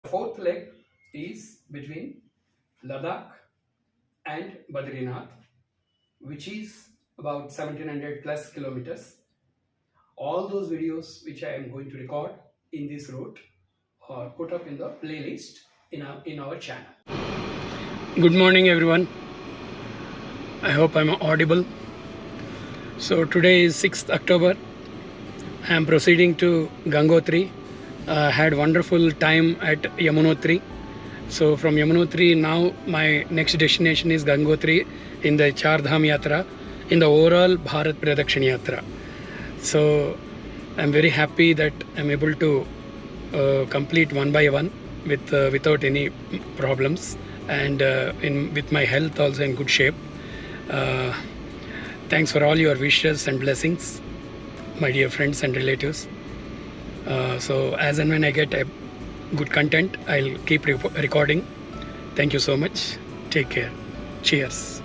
Fourth leg is between Ladakh and Badrinath, which is about 1700 plus kilometers. All those videos which I am going to record in this route are put up in the playlist in our channel. Good morning, everyone. I hope I'm audible. So today is 6th October. I am proceeding to Gangotri. Had wonderful time at Yamunotri. So from Yamunotri now my next destination is Gangotri in the Char Dham Yatra, in the overall Bharat Pradakshin Yatra. So I'm very happy that I'm able to complete one by one without any problems, and with my health also in good shape. Thanks for all your wishes and blessings, my dear friends and relatives. So as and when I get a good content, I'll keep recording. Thank you so much. Take care. Cheers.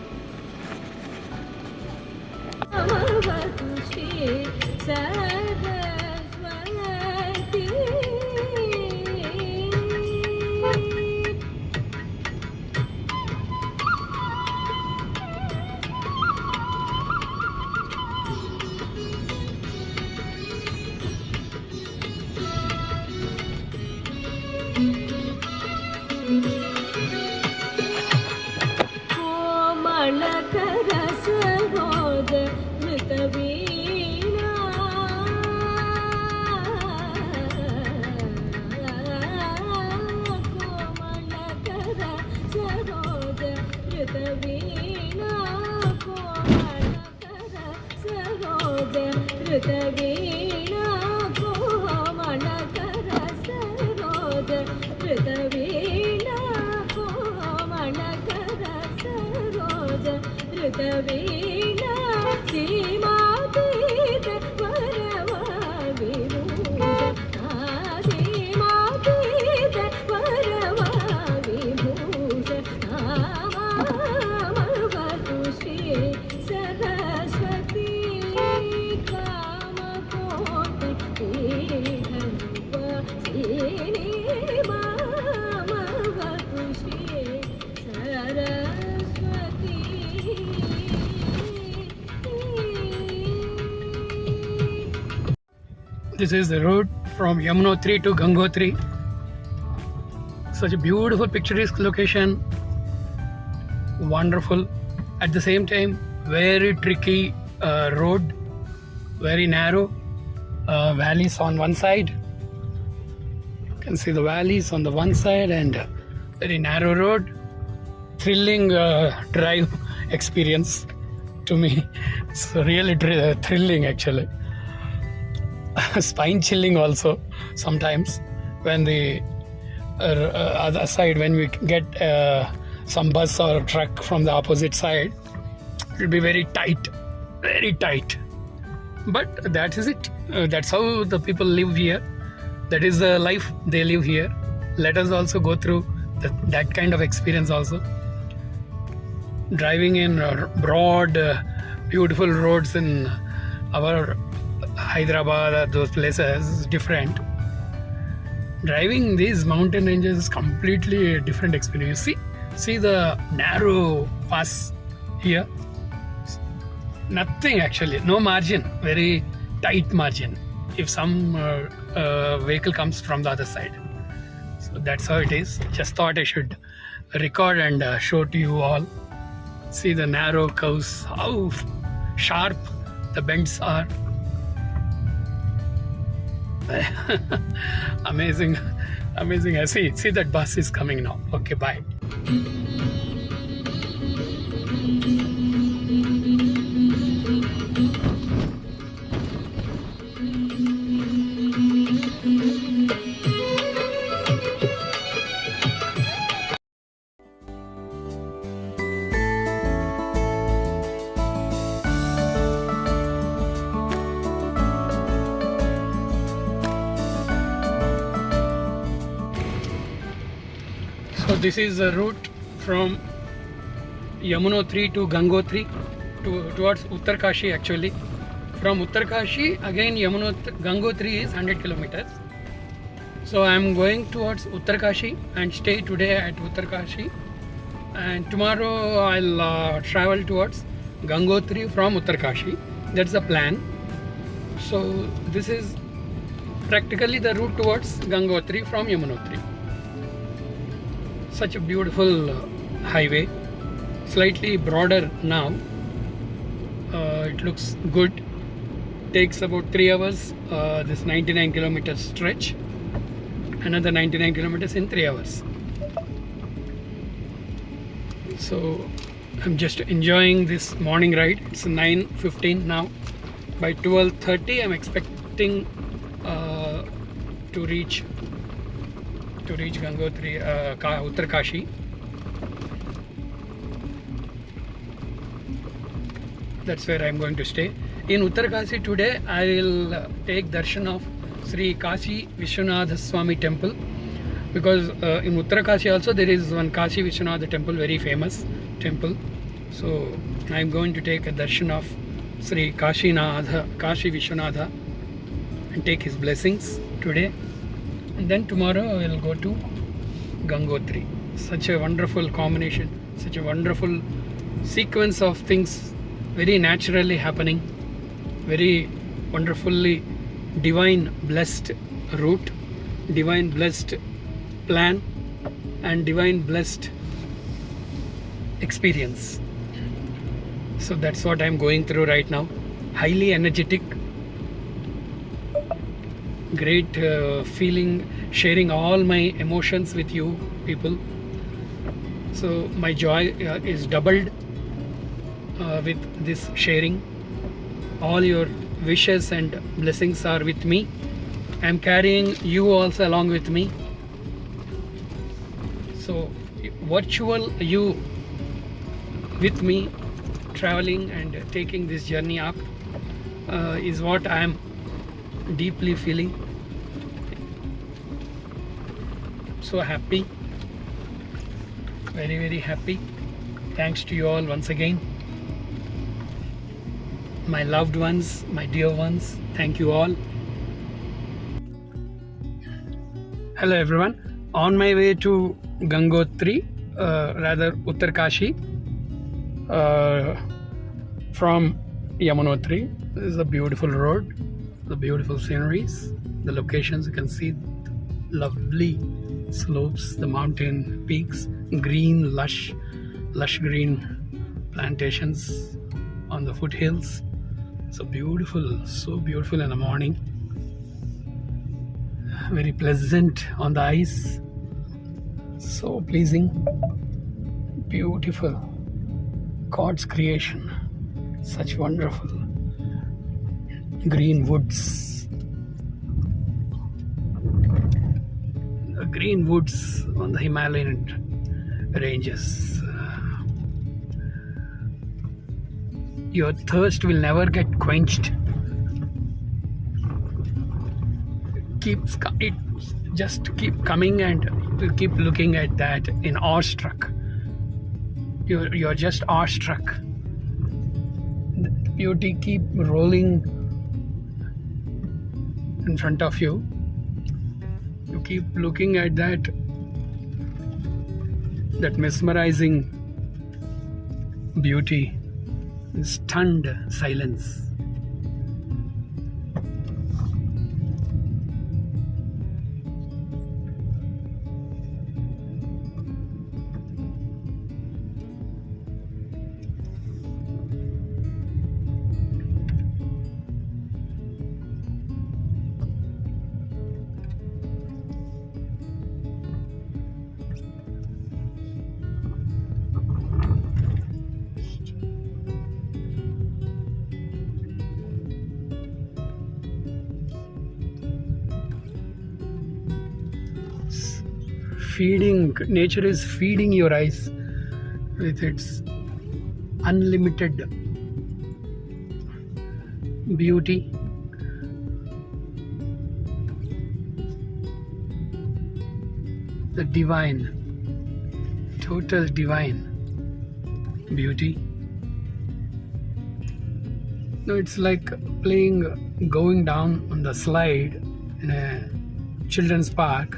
This is the road from Yamunotri to Gangotri. Such a beautiful picturesque location. Wonderful. At the same time, very tricky road. Very narrow. Valleys on one side. You can see the valleys on the one side and very narrow road. Thrilling drive experience to me. It's really thrilling actually. Spine chilling also sometimes when the other side, when we get some bus or truck from the opposite side, it will be very tight, but that is it. That's how the people live here. That is the life they live here. Let us also go through that kind of experience also. Driving in broad beautiful roads in our Hyderabad, those places is different. Driving these mountain ranges is completely a different experience. See the narrow pass here. Nothing actually, no margin, very tight margin if some vehicle comes from the other side. So that's how it is. Just thought I should record and show to you all. See the narrow curves, how sharp the bends are. Amazing. I see that bus is coming now. Okay, bye. So this is the route from Yamunotri to Gangotri, towards Uttarkashi actually. From Uttarkashi again Gangotri is 100 kilometers. So I'm going towards Uttarkashi and stay today at Uttarkashi, and tomorrow I'll travel towards Gangotri from Uttarkashi. That's the plan. So this is practically the route towards Gangotri from Yamunotri. Such a beautiful highway, slightly broader now. It looks good. Takes about 3 hours, this 99 kilometer stretch. Another 99 kilometers in 3 hours. So I'm just enjoying this morning ride. It's 9:15 now. By 12:30 I'm expecting to reach Gangotri, Uttarkashi. That's where I'm going to stay. In Uttarkashi today I will take darshan of Sri Kashi Vishwanath Swami temple, because in Uttarkashi also there is one Kashi Vishwanath temple, very famous temple. So I'm going to take a darshan of Sri Kashi Vishwanatha and take his blessings today, and then tomorrow I will go to Gangotri. Such a wonderful combination, such a wonderful sequence of things, very naturally happening, very wonderfully divine blessed route, divine blessed plan, and divine blessed experience. So that's what I'm going through right now. Highly energetic, great feeling, sharing all my emotions with you people. So my joy is doubled with this sharing. All your wishes and blessings are with me. I'm carrying you also along with me. So virtual you with me, traveling and taking this journey up is what I am deeply feeling. So happy, very very happy. Thanks to you all once again, my loved ones, my dear ones. Thank you all. Hello everyone. On my way to Gangotri, rather Uttarkashi, from Yamunotri. This is a beautiful road, the beautiful sceneries, the locations. You can see lovely slopes, the mountain peaks, green, lush green plantations on the foothills. So beautiful in the morning. Very pleasant on the eyes. So pleasing. Beautiful. God's creation. Such wonderful green woods. The green woods on the Himalayan ranges. Your thirst will never get quenched. It just keep coming, and you keep looking at that in awestruck. You're just awestruck. The beauty keep rolling in front of you. You keep looking at that mesmerizing beauty, stunned silence. Nature is feeding your eyes with its unlimited beauty. The divine, total divine beauty. No, it's like going down on the slide in a children's park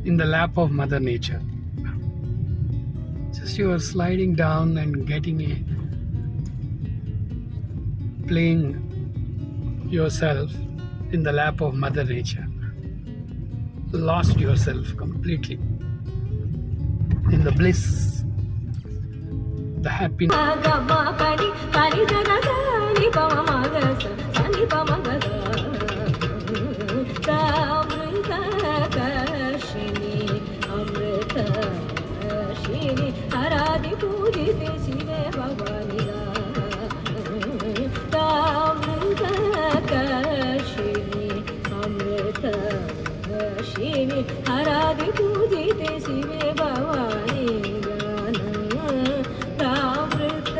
in the lap of Mother Nature. Just you are sliding down and playing yourself in the lap of Mother Nature. Lost yourself completely in the bliss, the happiness. हरादि पूजिते शिवे Bhavani तामृत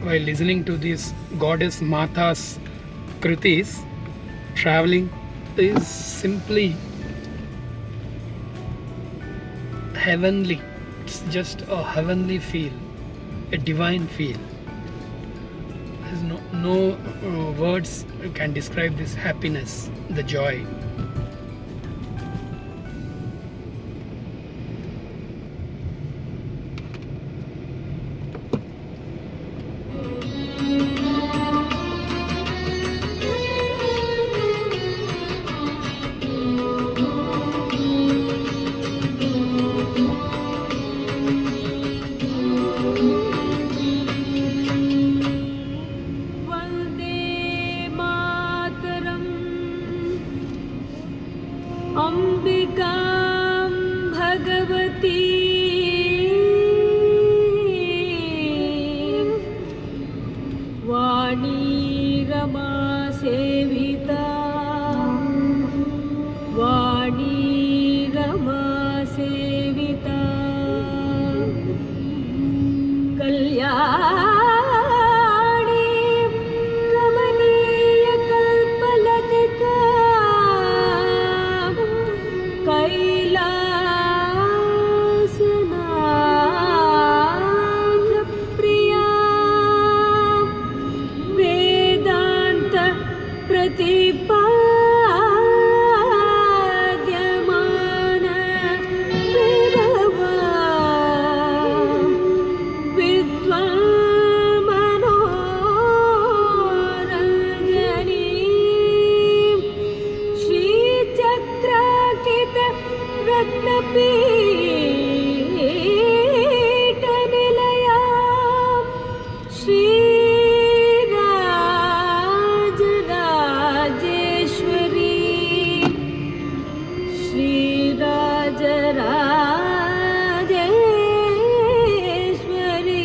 While listening to this goddess Mata's kritis, traveling is simply heavenly. It's just a heavenly feel, a divine feel. There's no words can describe this happiness, the joy. अंबिकां Bhagwati वाणी रमा सेविता वाणी रमा सेविता कल्याणी कमनीय कल्पलतिका कैलासनाथ प्रिया वेदांत प्रतिपाद्यमान विभवा विद्वान्मनोरञ्जनी श्रीचक्राकित रत्नपीठ निलया श्रीराजराजेश्वरी श्रीराजराजेश्वरी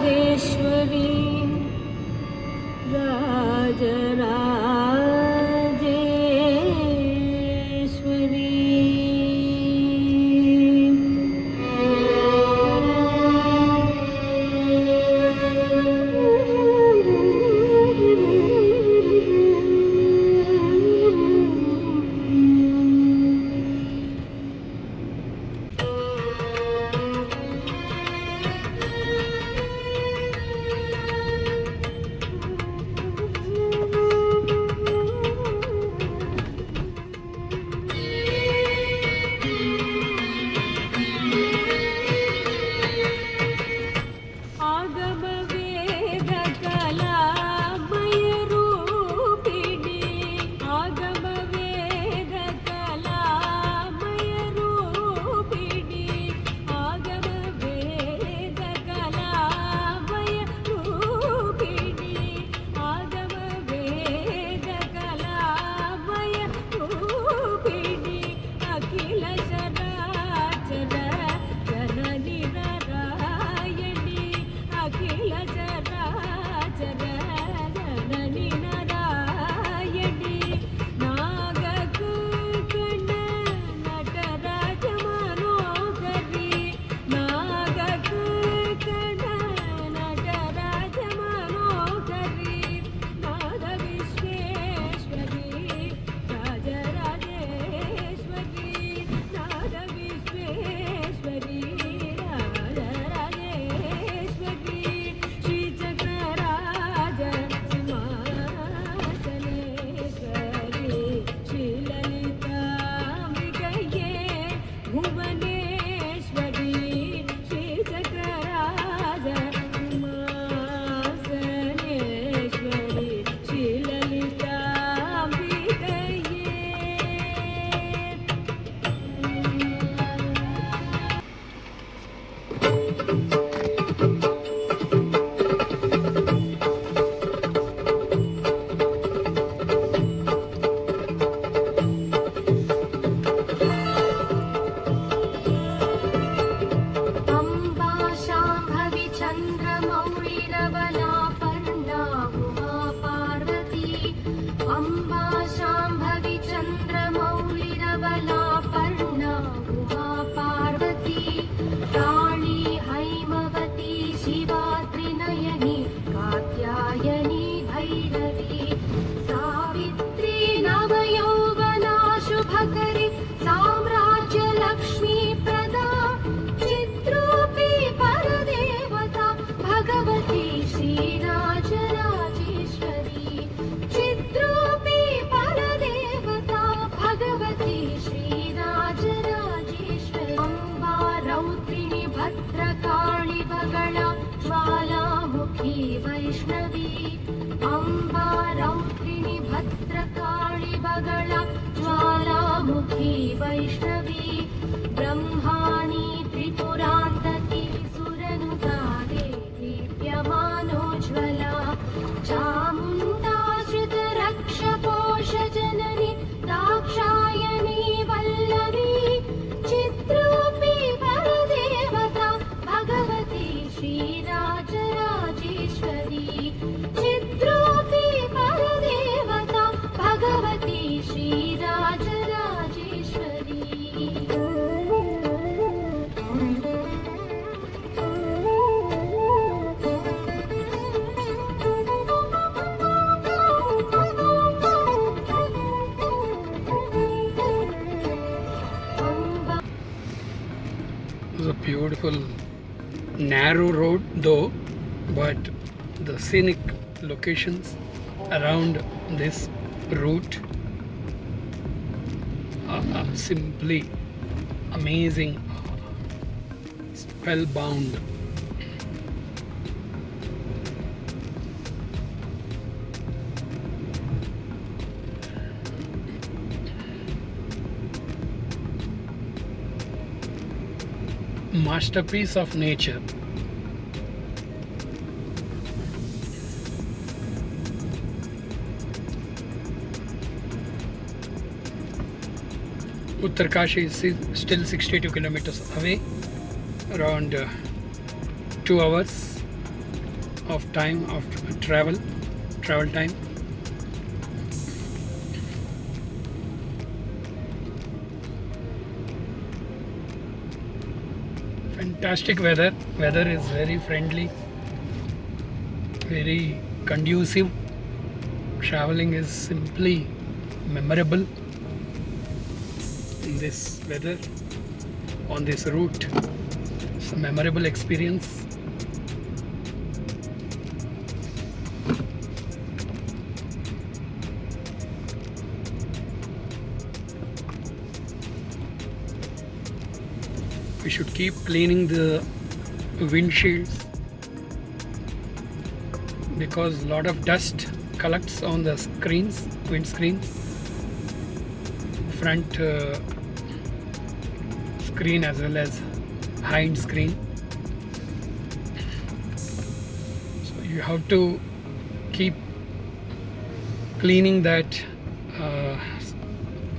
श्रीराजराजेश्वरी अखिल चराचर जननी नारायणी चन्द्रमौळिरवलापर्णा उमा पार्वती अम्बा शाम्भवी चन्द्रमौळिरवलापर्णा उमा पार्वती काली हैमवती शिवा त्रिनयनी कात्यायनी भैरवी सावित्री नवयौवना शुभकरी साम्राज्यलक्ष्मी प्रदा चिद्रूपी परदेवता भगवती श्रीराजराजेश्वरी चिद्रूपी परदेवता भगवती श्रीराजराजेश्वरी अम्बा रौद्रिणी भद्रकाळि बगला ज्वालामुखी वैष्णवी अम्बा रौद्रिणी भद्रकाळि बगला ज्वालामुखी Vaishnavi Brahmani त्रिपुरान्तकी सुरनुता दीप्यमानोज्ज्वला Chamunda श्रुतरक्षपोषजननी Dakshayani वल्लवी चिद्रूपी परदेवता Bhagwati Sri Rajarajeshwari चिद्रूपी परदेवता Bhagwati Sri Rajarajeshwari It was a beautiful narrow road though, but the scenic locations around this route are simply amazing, spellbound. Masterpiece of nature. Uttarkashi is still 62 kilometers away, around 2 hours of time of travel time. Fantastic weather is very friendly, very conducive. Traveling is simply memorable in this weather on this route. It's a memorable experience. We should keep cleaning the windshields because a lot of dust collects on the windscreens, front screen as well as hind screen. So you have to keep cleaning that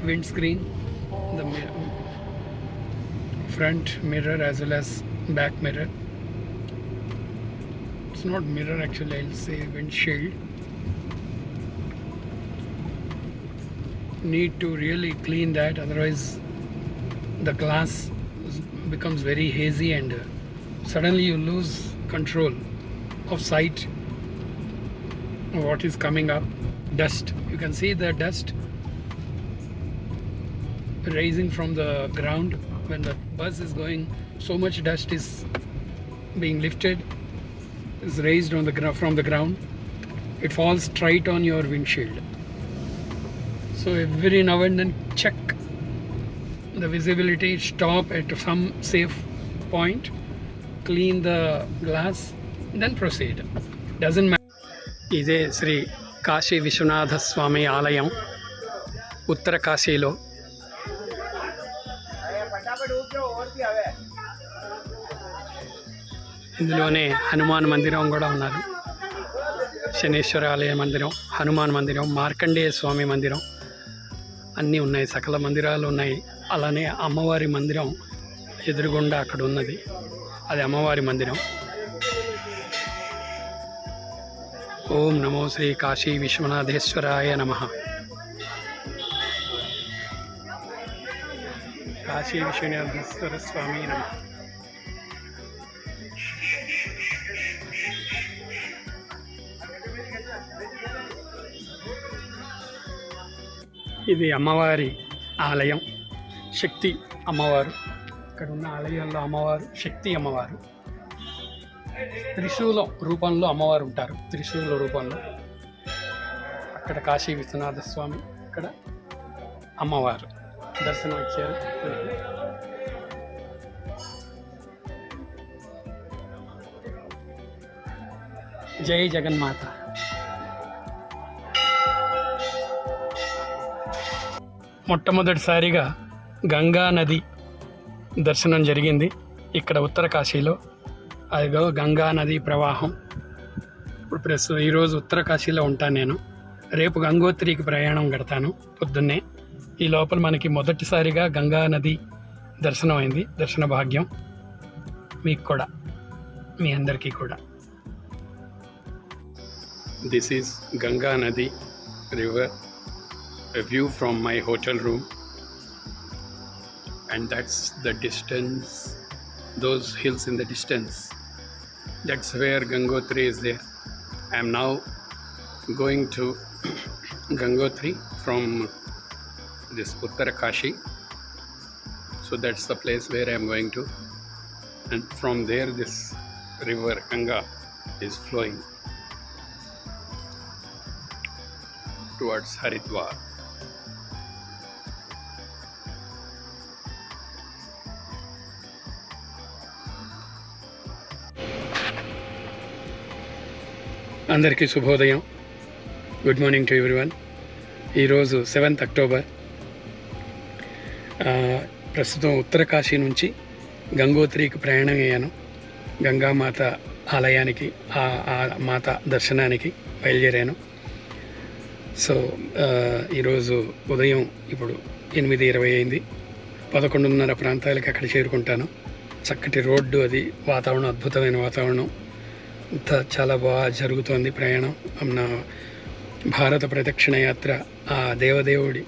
windscreen, the front mirror as well as back mirror. It's not mirror actually, I'll say windshield. Need to really clean that, otherwise the glass becomes very hazy and suddenly you lose control of sight of what is coming up. Dust, you can see the dust rising from the ground. When the bus is going, so much dust is being lifted, is raised on the from the ground. It falls straight on your windshield. So every now and then check the visibility, stop at some safe point, clean the glass, then proceed. Doesn't matter. ఇదే శ్రీ కాశీ విశ్వనాథ స్వామి ఆలయం ఉత్తర కాశీలో. ఇందులోనే హనుమాన్ మందిరం కూడా ఉన్నారు. శనేశ్వర ఆలయ మందిరం, హనుమాన్ మందిరం, మార్కండేయ స్వామి మందిరం అన్నీ ఉన్నాయి, సకల మందిరాలు ఉన్నాయి. అలానే అమ్మవారి మందిరం ఎదురుగుండా అక్కడ ఉన్నది, అది అమ్మవారి మందిరం. ఓం నమో శ్రీ కాశీ విశ్వనాథేశ్వరాయ నమః. కాశీ విశ్వనాథేశ్వర స్వామి నమః. ఇది అమ్మవారి ఆలయం, శక్తి అమ్మవారు. ఇక్కడ ఉన్న ఆలయంలో అమ్మవారు శక్తి అమ్మవారు. త్రిశూలం రూపంలో అమ్మవారు ఉంటారు, త్రిశూల రూపంలో. అక్కడ కాశీ విశ్వనాథ స్వామి, ఇక్కడ అమ్మవారు దర్శనం ఇచ్చారు. జై జగన్మాత. మొట్టమొదటిసారిగా గంగా నది దర్శనం జరిగింది ఇక్కడ ఉత్తర కాశీలో. అదిగో గంగా నది ప్రవాహం. ఇప్పుడు ప్రస్తుతం ఈరోజు ఉత్తర కాశీలో ఉంటాను నేను. రేపు గంగోత్రికి ప్రయాణం కడతాను పొద్దున్నే. ఈ లోపల మనకి మొదటిసారిగా గంగా నది దర్శనం అయింది. దర్శన భాగ్యం మీకు కూడా, మీ అందరికీ కూడా. దిస్ ఈజ్ గంగా నది river, a view from my hotel room, and that's the distance, those hills in the distance, that's where Gangotri is there. I am now going to Gangotri from this Uttarakashi, so that's the place where I am going to, and from there this river Ganga is flowing towards Haridwar. అందరికీ శుభోదయం. Good morning to everyone. ఈరోజు 7th October. ప్రస్తుతం ఉత్తరకాశీ నుంచి గంగోత్రికి ప్రయాణం అయ్యాను. గంగామాత ఆలయానికి, ఆ మాత దర్శనానికి బయలుదేరాను. సో ఈరోజు ఉదయం ఇప్పుడు 8:20 అయింది. 11:30 ప్రాంతాలకి అక్కడ చేరుకుంటాను. చక్కటి రోడ్డు, అది వాతావరణం, అద్భుతమైన వాతావరణం అంతా చాలా బాగా జరుగుతోంది ప్రయాణం. నా భారత ప్రదక్షిణ యాత్ర ఆ దేవదేవుడి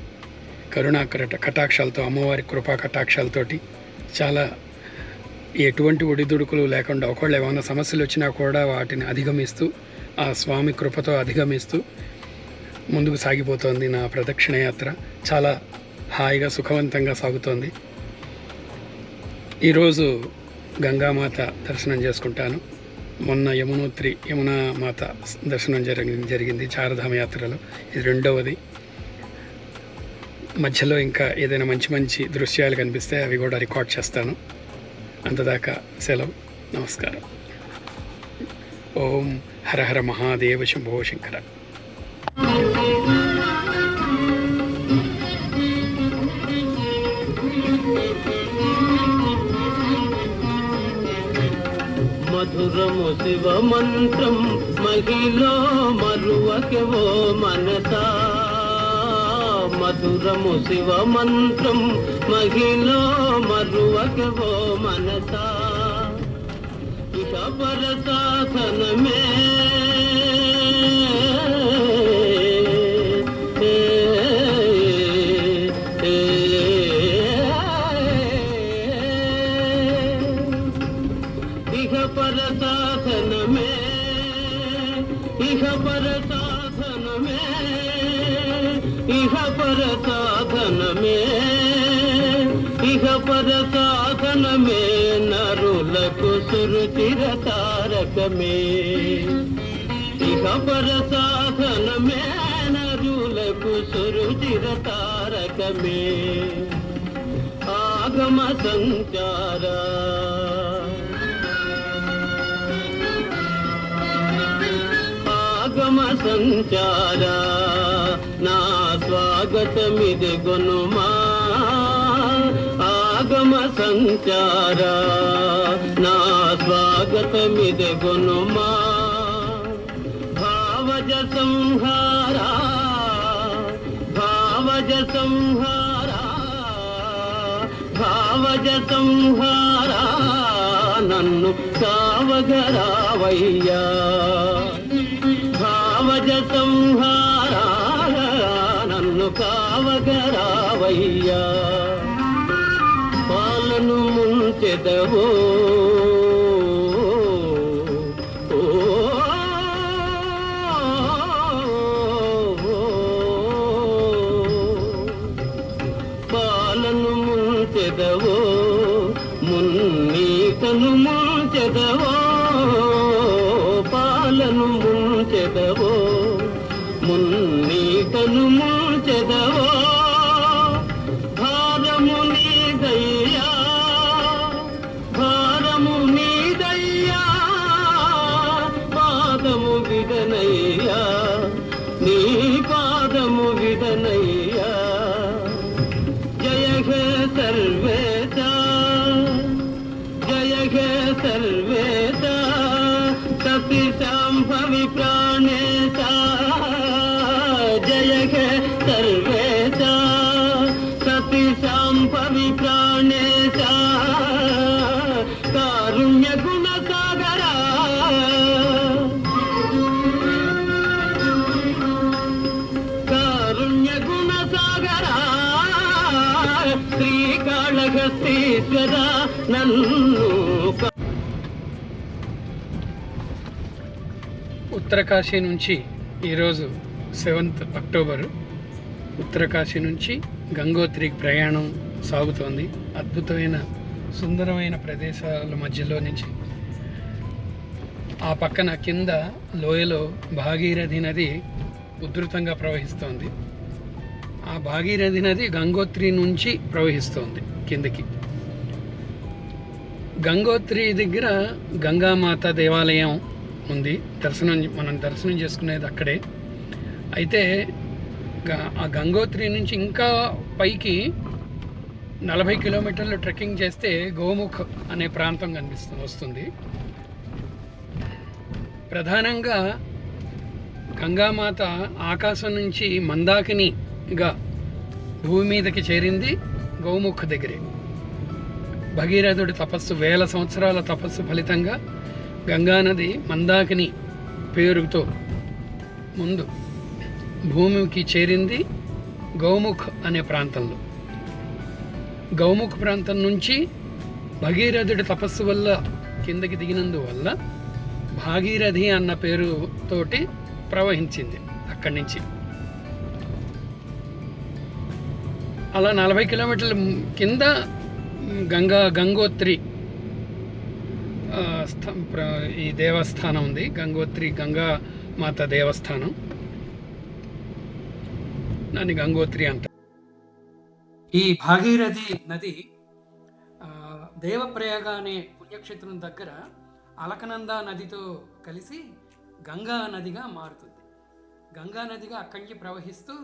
కటాక్షాలతో, అమ్మవారి కృపా కటాక్షాలతోటి చాలా ఎటువంటి ఒడిదుడుకులు లేకుండా, ఒకళ్ళు ఏమైనా సమస్యలు వచ్చినా కూడా వాటిని అధిగమిస్తూ, ఆ స్వామి కృపతో అధిగమిస్తూ ముందుకు సాగిపోతోంది నా ప్రదక్షిణ యాత్ర. చాలా హాయిగా సుఖవంతంగా సాగుతోంది. ఈరోజు గంగామాత దర్శనం చేసుకుంటాను. మొన్న యమునా మాత దర్శనం జరిగింది చారధామ యాత్రలో. ఇది 2వది. మధ్యలో ఇంకా ఏదైనా మంచి దృశ్యాలు కనిపిస్తే అవి కూడా రికార్డ్ చేస్తాను. అంతదాకా సెలవు. నమస్కారం. ఓం హర హర మహాదేవ శంభో శంకర. మధురము శివ మంత్రం మహిలో మరువకెవో మనసా. మధురము శివ మంత్రం మహిలో మరువకెవో మనసా. ఇక పర సాధనమే ఇహ పర సాధనమే నరులకు సురుచిర తారకమే. ఇహ పర సాధనమే నరులకు సురుచిర తారకమే. ఆగమ సంచార సంచార నా స్వాగతమిది గొనుమా. ఆగమ సంచార నా స్వాగతమిది గొనుమా. భావజ సంహార భావజ సంహార భావజ సంహార నన్ను సావగరావయ్యా. ముంచెదవో పాలను ముంచెదవో మున్నీతను ముంచెదవో పాలను ముంచెదవో మున్నీతను ముంచెదవో భారము నీదయ్యా భారము నీదయ్యా పాదము విడనయ్యా నీ పాదము విడనయ్యా జయ హే సర్వేశ జయ హే సర్వేశ సతి శాంభవి ప్రాణేశ జయ హే సర్వేశ సతి శాంభవి ప్రాణేశ కారుణ్య గుణ సాగరా కారుణ్య గుణ సాగరా శ్రీకాళహస్తీశ్వర నన్ను ఉత్తరకాశీ నుంచి ఈరోజు 7th అక్టోబర్ ఉత్తరకాశీ నుంచి గంగోత్రికి ప్రయాణం సాగుతోంది. అద్భుతమైన సుందరమైన ప్రదేశాల మధ్యలో నుంచి ఆ పక్కన కింద లోయలో భాగీరథి నది ఉధృతంగా ప్రవహిస్తోంది. ఆ భాగీరథి నది గంగోత్రి నుంచి ప్రవహిస్తోంది కిందకి. గంగోత్రి దగ్గర గంగామాత దేవాలయం ఉంది. మనం దర్శనం చేసుకునేది అక్కడే. అయితే ఆ గంగోత్రి నుంచి ఇంకా పైకి 40 కిలోమీటర్లు ట్రెక్కింగ్ చేస్తే గోముఖ్ అనే ప్రాంతం వస్తుంది. ప్రధానంగా గంగామాత ఆకాశం నుంచి మందాకినిగా భూమి మీదకి చేరింది గోముఖ్ దగ్గరే. భగీరథుడి తపస్సు, 1000 సంవత్సరాల తపస్సు ఫలితంగా గంగానది మందాకిని పేరుతో ముందు భూమికి చేరింది గౌముఖ్ అనే ప్రాంతంలో. గౌముఖ్ ప్రాంతం నుంచి భగీరథుడి తపస్సు వల్ల కిందకి దిగినందువల్ల భాగీరథి అన్న పేరుతోటి ప్రవహించింది అక్కడి నుంచి. అలా 40 కిలోమీటర్ల కింద గంగోత్రి ఈ దేవస్థానం ఉంది. గంగోత్రి గంగా మాత దేవస్థానం, దాన్ని గంగోత్రి అంటారు. ఈ భాగీరథి నది దేవప్రయాగ అనే పుణ్యక్షేత్రం దగ్గర అలకనంద నదితో కలిసి గంగా నదిగా మారుతుంది. గంగా నదిగా అక్కడి నుంచి ప్రవహిస్తూ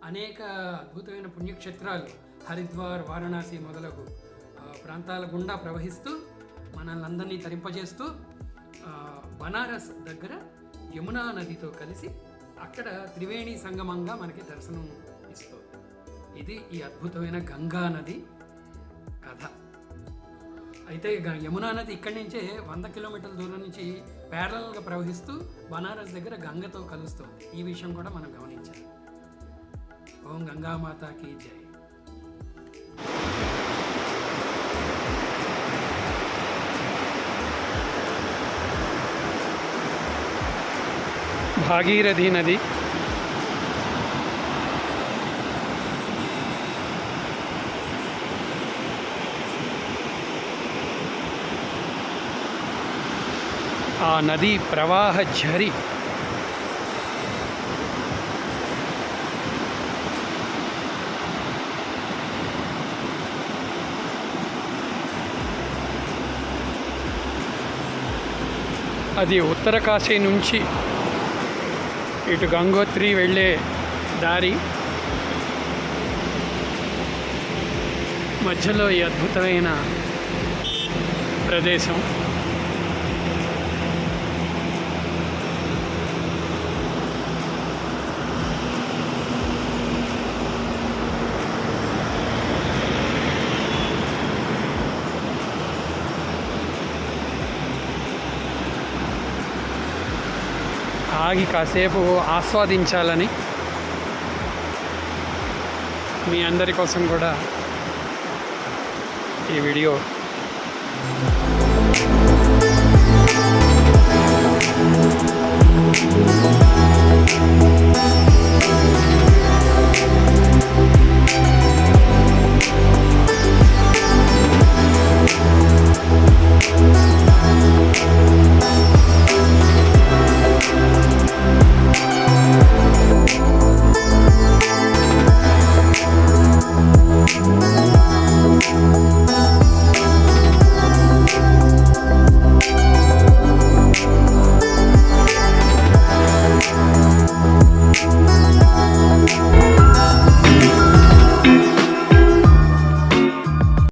అనేక అద్భుతమైన పుణ్యక్షేత్రాలు హరిద్వార్, వారణాసి మొదలగు ప్రాంతాల గుండా ప్రవహిస్తూ మనల్ని అందరినీ తరింపజేస్తూ బనారస్ దగ్గర యమునా నదితో కలిసి అక్కడ త్రివేణి సంగమంగా మనకి దర్శనం ఇస్తుంది. ఇది ఈ అద్భుతమైన గంగా నది కథ. అయితే యమునా నది ఇక్కడి నుంచే 100 కిలోమీటర్ల దూరం నుంచి ప్యారలల్గా ప్రవహిస్తూ బనారస్ దగ్గర గంగతో కలుస్తుంది. ఈ విషయం కూడా మనం గమనించాలి. ఓం గంగామాతాకి జై. భాగీరథి నది ఆ నది ప్రవాహ ఝరి అది ఉత్తరకాశీ నుంచి ఇటు గంగోత్రి వెళ్ళే దారి మధ్యలో ఈ అద్భుతమైన ప్రదేశం. ఆగి కాసేపు ఆస్వాదించాలని మీ అందరి కోసం కూడా ఈ వీడియో